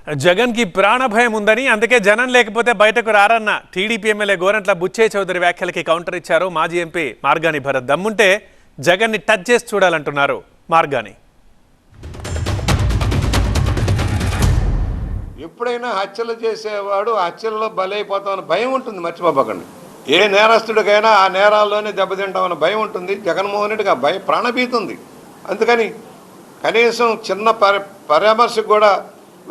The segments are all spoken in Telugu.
జగన్ కి ప్రాణ భయం ఉందని అందుకే జనం లేకపోతే బయటకు రారన్న టీడీపీ ఎమ్మెల్యే గోరంట్ల బుచ్చయ్య చౌదరి వ్యాఖ్యలకి కౌంటర్ ఇచ్చారు మాజీ ఎంపీ మార్గాని భరత్. దమ్ముంటే జగన్ ని టచ్ చేసి చూడాలంటున్నారు మార్గాని. ఎప్పుడైనా హత్యలు చేసేవాడు హత్యల్లో బలైపోతామని భయం ఉంటుంది, మర్చిపోకండి. ఏ నేరస్తుడికైనా ఆ నేరాల్లోనే దెబ్బతింటామని భయం ఉంటుంది. జగన్మోహన్ రెడ్డికి ఆ భయం ప్రాణభీతి ఉంది. అందుకని కనీసం చిన్న పరామర్శకు కూడా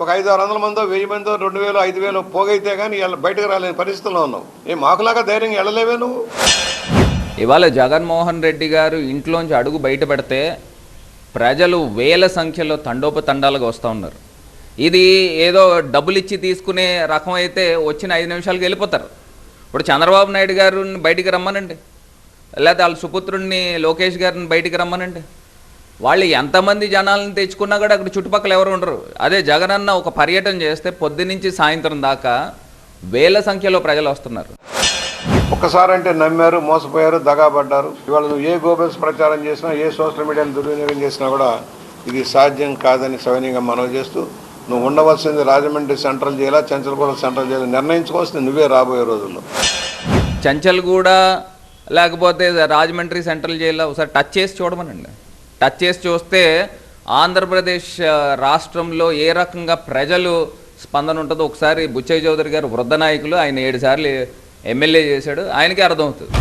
ఒక 500-600 మందో 1000 మందో 2000 5000 పోగైతే కానీ బయటకు రాలేని పరిస్థితుల్లో ఉన్నావు. మాకులాగా ధైర్యంగా వెళ్ళలేవే నువ్వు. ఇవాళ జగన్మోహన్ రెడ్డి గారు ఇంట్లోంచి అడుగు బయట పెడితే ప్రజలు వేల సంఖ్యలో తండోపతండాలుగా వస్తూ ఉన్నారు. ఇది ఏదో డబ్బులు ఇచ్చి తీసుకునే రకం అయితే వచ్చిన 5 నిమిషాలకు వెళ్ళిపోతారు. ఇప్పుడు చంద్రబాబు నాయుడు గారిని బయటికి రమ్మనండి, లేకపోతే వాళ్ళ సుపుత్రుడిని లోకేష్ గారిని బయటికి రమ్మనండి. వాళ్ళు ఎంతమంది జనాలను తెచ్చుకున్నా కూడా అక్కడ చుట్టుపక్కల ఎవరు ఉండరు. అదే జగనన్న ఒక పర్యటన చేస్తే పొద్దునుంచి సాయంత్రం దాకా వేల సంఖ్యలో ప్రజలు వస్తున్నారు. ఒక్కసారి అంటే నమ్మారు, మోసపోయారు, దగాపడ్డారు. ఇవాళ నువ్వు ఏ గోబెల్స్ ప్రచారం చేసినా, ఏ సోషల్ మీడియాను దుర్వినియోగం చేసినా కూడా ఇది సాధ్యం కాదని సవినీయంగా మనవి చేస్తూ, నువ్వు ఉండవలసింది రాజమండ్రి సెంట్రల్ జైలా, చంచల్గూడ సెంట్రల్ జైలు నిర్ణయించుకోవాల్సింది నువ్వే రాబోయే రోజుల్లో. చంచల్గూడ లేకపోతే రాజమండ్రి సెంట్రల్ జైల్లో ఒకసారి టచ్ చేసి చూడమనండి. టచ్ చేసి చూస్తే ఆంధ్రప్రదేశ్ రాష్ట్రంలో ఏ రకంగా ప్రజలు స్పందన ఉంటుందో ఒకసారి బుచ్చయ్య చౌదరి గారు వృద్ధ నాయకులు, ఆయన 7 సార్లు ఎమ్మెల్యే చేశాడు, ఆయనకే అర్థమవుతుంది.